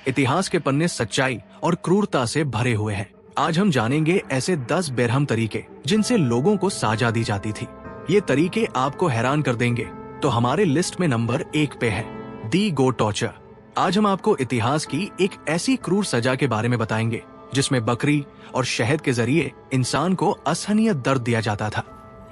इतिहास के पन्ने सच्चाई और क्रूरता से भरे हुए हैं। आज हम जानेंगे ऐसे 10 बेरहम तरीके जिनसे लोगों को सजा दी जाती थी। ये तरीके आपको हैरान कर देंगे। तो हमारे लिस्ट में नंबर 1 पे है दी गोट टॉर्चर। आज हम आपको इतिहास की एक ऐसी क्रूर सजा के बारे में बताएंगे जिसमें बकरी और शहद के जरिए इंसान को असहनीय दर्द दिया जाता था।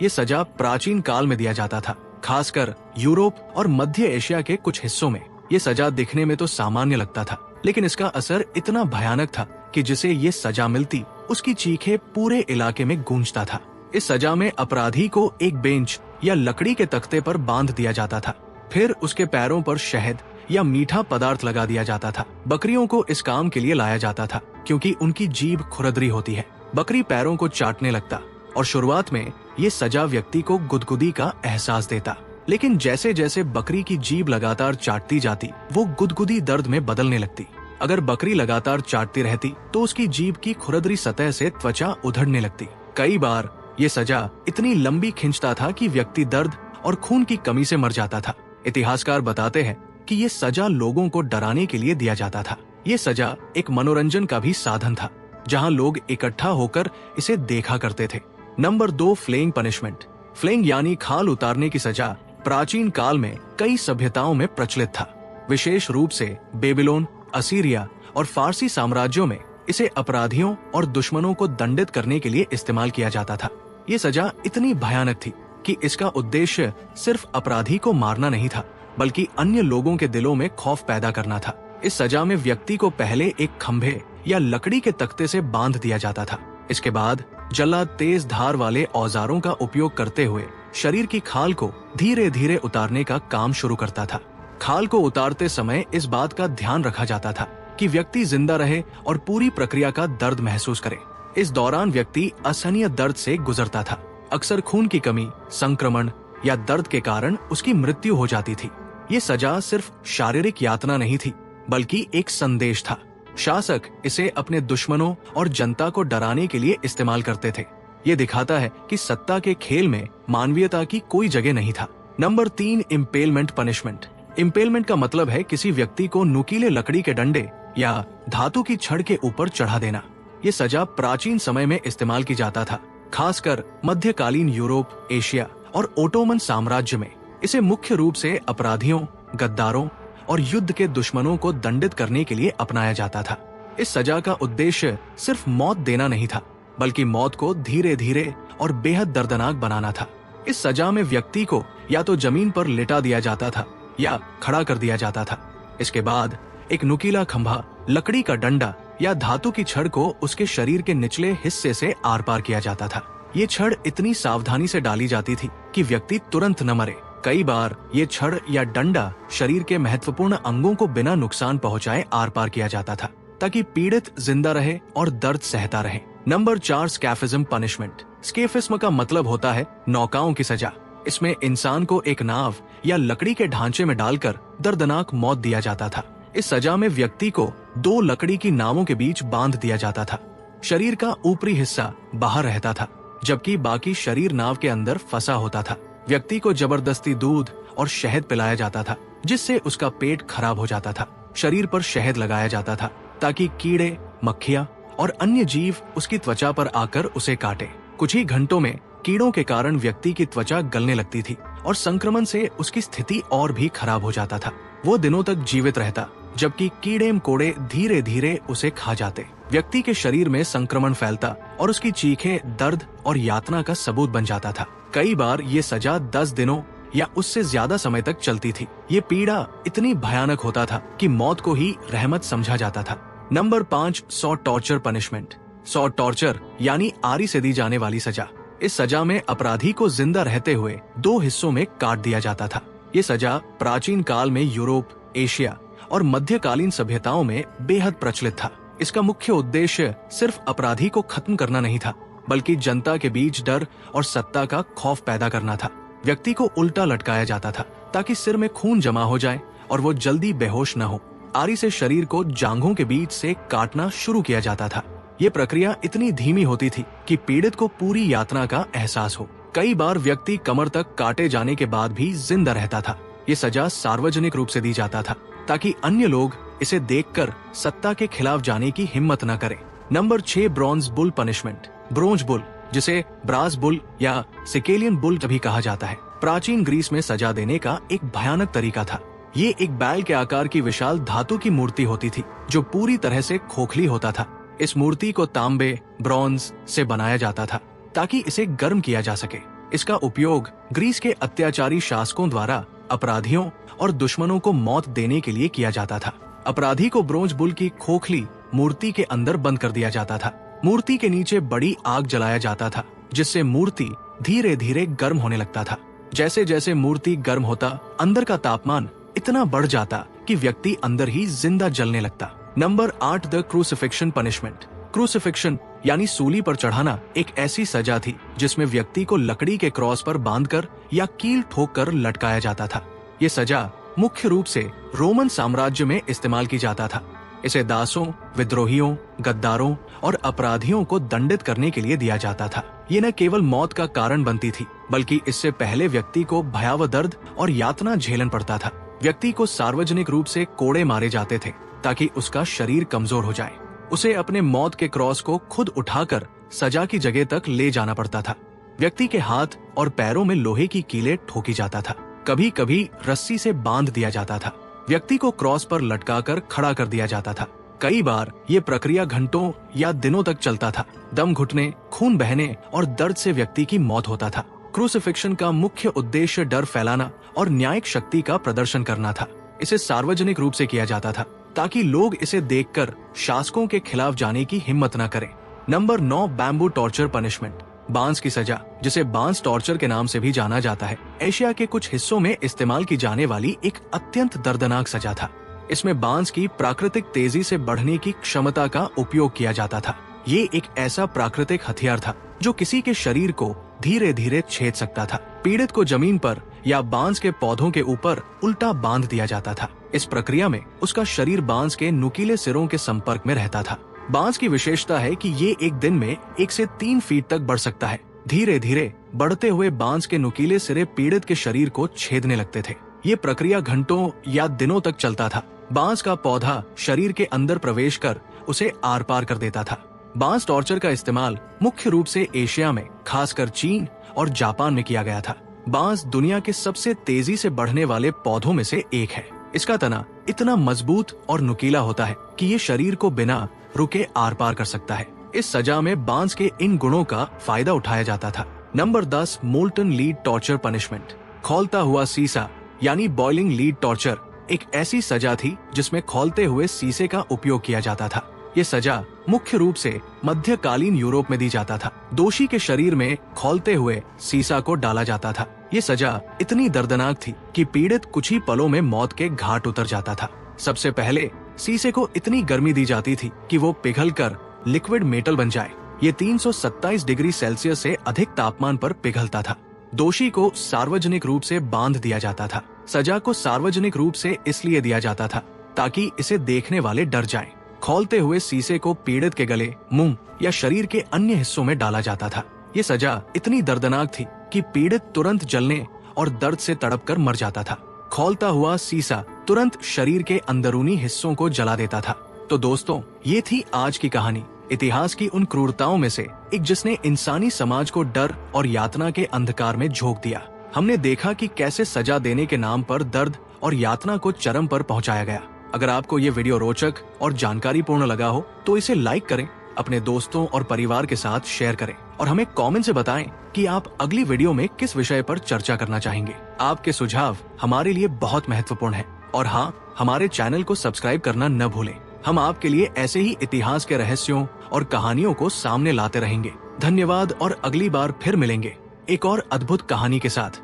ये सजा प्राचीन काल में दिया जाता था, खासकर यूरोप और मध्य एशिया के कुछ हिस्सों में। ये सजा दिखने में तो सामान्य लगता था, लेकिन इसका असर इतना भयानक था कि जिसे ये सजा मिलती उसकी चीखें पूरे इलाके में गूंजता था। इस सजा में अपराधी को एक बेंच या लकड़ी के तख्ते पर बांध दिया जाता था, फिर उसके पैरों पर शहद या मीठा पदार्थ लगा दिया जाता था। बकरियों को इस काम के लिए लाया जाता था क्योंकि उनकी जीभ खुरदरी होती है। बकरी पैरों को चाटने लगता और शुरुआत में ये सजा व्यक्ति को गुदगुदी का एहसास देता, लेकिन जैसे जैसे बकरी की जीभ लगातार चाटती जाती वो गुदगुदी दर्द में बदलने लगती। अगर बकरी लगातार चाटती रहती तो उसकी जीभ की खुरदरी सतह से त्वचा उधड़ने लगती। कई बार ये सजा इतनी लंबी खींचता था कि व्यक्ति दर्द और खून की कमी से मर जाता था। इतिहासकार बताते हैं कि ये सजा लोगों को डराने के लिए दिया जाता था। ये सजा एक मनोरंजन का भी साधन था, जहां लोग इकट्ठा होकर इसे देखा करते थे। Number 2, flaying punishment. फ्लेइंग यानी खाल उतारने की सजा प्राचीन काल में कई सभ्यताओं में प्रचलित था। विशेष रूप से बेबीलोन, असीरिया और फारसी साम्राज्यों में इसे अपराधियों और दुश्मनों को दंडित करने के लिए इस्तेमाल किया जाता था। ये सजा इतनी भयानक थी कि इसका उद्देश्य सिर्फ अपराधी को मारना नहीं था, बल्कि अन्य लोगों के दिलों में खौफ पैदा करना था। इस सजा में व्यक्ति को पहले एक खंभे या लकड़ी के तख्ते से बांध दिया जाता था। इसके बाद जल्लाद तेज धार वाले औजारों का उपयोग करते हुए शरीर की खाल को धीरे धीरे उतारने का काम शुरू करता था। खाल को उतारते समय इस बात का ध्यान रखा जाता था कि व्यक्ति जिंदा रहे और पूरी प्रक्रिया का दर्द महसूस करे। इस दौरान व्यक्ति असहनीय दर्द से गुजरता था। अक्सर खून की कमी, संक्रमण या दर्द के कारण उसकी मृत्यु हो जाती थी। ये सजा सिर्फ शारीरिक यातना नहीं थी, बल्कि एक संदेश था। शासक इसे अपने दुश्मनों और जनता को डराने के लिए इस्तेमाल करते थे। ये दिखाता है कि सत्ता के खेल में मानवीयता की कोई जगह नहीं था। Number 3, इम्पेलमेंट punishment. इम्पेलमेंट का मतलब है किसी व्यक्ति को नुकीले लकड़ी के डंडे या धातु की छड़ के ऊपर चढ़ा देना। ये सजा प्राचीन समय में इस्तेमाल की जाता था, खासकर मध्यकालीन यूरोप, एशिया और ओटोमन साम्राज्य में। इसे मुख्य रूप से अपराधियों, गद्दारों और युद्ध के दुश्मनों को दंडित करने के लिए अपनाया जाता था। इस सजा का उद्देश्य सिर्फ मौत देना नहीं था, बल्कि मौत को धीरे धीरे और बेहद दर्दनाक बनाना था। इस सजा में व्यक्ति को या तो जमीन पर लिटा दिया जाता था या खड़ा कर दिया जाता था। इसके बाद एक नुकीला खंभा, लकड़ी का डंडा या धातु की छड़ को उसके शरीर के निचले हिस्से से आर पार किया जाता था। ये छड़ इतनी सावधानी से डाली जाती थी कि व्यक्ति तुरंत न मरे। कई बार ये छड़ या डंडा शरीर के महत्वपूर्ण अंगों को बिना नुकसान पहुंचाए आर पार किया जाता था, ताकि पीड़ित जिंदा रहे और दर्द सहता रहे। Number 4, स्कैफिज्म punishment. स्केफिज्म का मतलब होता है नौकाओं की सजा। इसमें इंसान को एक नाव या लकड़ी के ढांचे में डालकर दर्दनाक मौत दिया जाता था। इस सजा में व्यक्ति को 2 लकड़ी की नावों के बीच बांध दिया जाता था। शरीर का ऊपरी हिस्सा बाहर रहता था, जबकि बाकी शरीर नाव के अंदर फंसा होता था। व्यक्ति को जबरदस्ती दूध और शहद पिलाया जाता था, जिससे उसका पेट खराब हो जाता था। शरीर पर शहद लगाया जाता था ताकि कीड़े, मक्खियाँ और अन्य जीव उसकी त्वचा पर आकर उसे काटे। कुछ ही घंटों में कीड़ों के कारण व्यक्ति की त्वचा गलने लगती थी और संक्रमण से उसकी स्थिति और भी खराब हो जाता था। वो दिनों तक जीवित रहता, जबकि कीड़े मकोड़े धीरे धीरे उसे खा जाते। व्यक्ति के शरीर में संक्रमण फैलता और उसकी चीखें दर्द और यातना का सबूत बन जाता था। कई बार ये सजा 10 दिनों या उससे ज्यादा समय तक चलती थी। ये पीड़ा इतनी भयानक होता था कि मौत को ही रहमत समझा जाता था। Number 5, saw torture punishment. Saw torture यानी आरी से दी जाने वाली सजा। इस सजा में अपराधी को जिंदा रहते हुए 2 हिस्सों में काट दिया जाता था। ये सजा प्राचीन काल में यूरोप, एशिया और मध्यकालीन सभ्यताओं में बेहद प्रचलित था। इसका मुख्य उद्देश्य सिर्फ अपराधी को खत्म करना नहीं था, बल्कि जनता के बीच डर और सत्ता का खौफ पैदा करना था। व्यक्ति को उल्टा लटकाया जाता था ताकि सिर में खून जमा हो जाए और वो जल्दी बेहोश न हो। आरी से शरीर को जांघों के बीच से काटना शुरू किया जाता था। ये प्रक्रिया इतनी धीमी होती थी कि पीड़ित को पूरी यातना का एहसास हो। कई बार व्यक्ति कमर तक काटे जाने के बाद भी जिंदा रहता था। ये सजा सार्वजनिक रूप से दी जाता था ताकि अन्य लोग इसे देखकर सत्ता के खिलाफ जाने की हिम्मत न करें। Number 6, bronze bull punishment. Bronze bull, जिसे ब्रास बुल या सिकेलियन बुल भी कहा जाता है, प्राचीन ग्रीस में सजा देने का एक भयानक तरीका था। ये एक बैल के आकार की विशाल धातु की मूर्ति होती थी जो पूरी तरह से खोखली होता था। इस मूर्ति को तांबे, ब्रॉन्ज से बनाया जाता था ताकि इसे गर्म किया जा सके। इसका उपयोग ग्रीस के अत्याचारी शासकों द्वारा अपराधियों और दुश्मनों को मौत देने के लिए किया जाता था। अपराधी को ब्रोंज बुल की खोखली मूर्ति के अंदर बंद कर दिया जाता था। मूर्ति के नीचे बड़ी आग जलाया जाता था जिससे मूर्ति धीरे धीरे गर्म होने लगता था। जैसे जैसे मूर्ति गर्म होता, अंदर का तापमान इतना बढ़ जाता कि व्यक्ति अंदर ही जिंदा जलने लगता। Number 8, the crucifixion punishment. Crucifixion यानी सूली पर चढ़ाना एक ऐसी सजा थी जिसमें व्यक्ति को लकड़ी के क्रॉस पर बांधकर या कील ठोककर लटकाया जाता था। ये सजा मुख्य रूप से रोमन साम्राज्य में इस्तेमाल की जाता था। इसे दासों, विद्रोहियों, गद्दारों और अपराधियों को दंडित करने के लिए दिया जाता था। ये न केवल मौत का कारण बनती थी, बल्कि इससे पहले व्यक्ति को भयावह दर्द और यातना झेलन पड़ता था। व्यक्ति को सार्वजनिक रूप से कोड़े मारे जाते थे ताकि उसका शरीर कमजोर हो जाए। उसे अपने मौत के क्रॉस को खुद उठाकर सजा की जगह तक ले जाना पड़ता था। व्यक्ति के हाथ और पैरों में लोहे की कीलें ठोकी जाता था। कभी कभी रस्सी से बांध दिया जाता था। व्यक्ति को क्रॉस पर लटकाकर खड़ा कर दिया जाता था। कई बार ये प्रक्रिया घंटों या दिनों तक चलता था। दम घुटने, खून बहने और दर्द से व्यक्ति की मौत होता था। क्रूसिफिक्शन का मुख्य उद्देश्य डर फैलाना और न्यायिक शक्ति का प्रदर्शन करना था। इसे सार्वजनिक रूप से किया जाता था ताकि लोग इसे देखकर शासकों के खिलाफ जाने की हिम्मत न करें। Number 9, bamboo torture punishment. बांस की सजा, जिसे बांस टॉर्चर के नाम से भी जाना जाता है, एशिया के कुछ हिस्सों में इस्तेमाल की जाने वाली एक अत्यंत दर्दनाक सजा था। इसमें बांस की प्राकृतिक तेजी से बढ़ने की क्षमता का उपयोग किया जाता था। ये एक ऐसा प्राकृतिक हथियार था जो किसी के शरीर को धीरे धीरे छेद सकता था। पीड़ित को जमीन पर या बांस के पौधों के ऊपर उल्टा बांध दिया जाता था। इस प्रक्रिया में उसका शरीर बांस के नुकीले सिरों के संपर्क में रहता था। बांस की विशेषता है कि ये एक दिन में 1 से 3 फीट तक बढ़ सकता है। धीरे धीरे बढ़ते हुए बांस के नुकीले सिरे पीड़ित के शरीर को छेदने लगते थे। ये प्रक्रिया घंटों या दिनों तक चलता था। बांस का पौधा शरीर के अंदर प्रवेश कर उसे आर पार कर देता था। बांस टॉर्चर का इस्तेमाल मुख्य रूप से एशिया में, खासकर चीन और जापान में किया गया था। बांस दुनिया के सबसे तेजी से बढ़ने वाले पौधों में से एक है। इसका तना इतना मजबूत और नुकीला होता है कि ये शरीर को बिना रुके आर पार कर सकता है। इस सजा में बांस के इन गुणों का फायदा उठाया जाता था। Number 10, molten lead torture punishment. खौलता हुआ सीसा यानी बॉइलिंग लीड टॉर्चर एक ऐसी सजा थी जिसमें खौलते हुए सीसे का उपयोग किया जाता था। ये सजा मुख्य रूप से मध्यकालीन यूरोप में दी जाता था। दोषी के शरीर में खौलते हुए सीसा को डाला जाता था। ये सजा इतनी दर्दनाक थी कि पीड़ित कुछ ही पलों में मौत के घाट उतर जाता था। सबसे पहले सीसे को इतनी गर्मी दी जाती थी कि वो पिघलकर लिक्विड मेटल बन जाए। ये 327 डिग्री सेल्सियस से अधिक तापमान पर पिघलता था। दोषी को सार्वजनिक रूप से बांध दिया जाता था। सजा को सार्वजनिक रूप से इसलिए दिया जाता था ताकि इसे देखने वाले डर जाएं। खौलते हुए सीसे को पीड़ित के गले, मुंह या शरीर के अन्य हिस्सों में डाला जाता था। ये सजा इतनी दर्दनाक थी कि पीड़ित तुरंत जलने और दर्द से तड़पकर मर जाता था। खौलता हुआ सीसा तुरंत शरीर के अंदरूनी हिस्सों को जला देता था। तो दोस्तों, ये थी आज की कहानी, इतिहास की उन क्रूरताओं में से एक जिसने इंसानी समाज को डर और यातना के अंधकार में झोंक दिया। हमने देखा कि कैसे सजा देने के नाम पर दर्द और यातना को चरम पर पहुंचाया गया। अगर आपको ये वीडियो रोचक और जानकारीपूर्ण लगा हो तो इसे लाइक करें, अपने दोस्तों और परिवार के साथ शेयर करें और हमें कमेंट से बताएं कि आप अगली वीडियो में किस विषय पर चर्चा करना चाहेंगे। आपके सुझाव हमारे लिए बहुत महत्वपूर्ण है। और हाँ, हमारे चैनल को सब्सक्राइब करना न भूलें। हम आपके लिए ऐसे ही इतिहास के रहस्यों और कहानियों को सामने लाते रहेंगे। धन्यवाद और अगली बार फिर मिलेंगे एक और अद्भुत कहानी के साथ।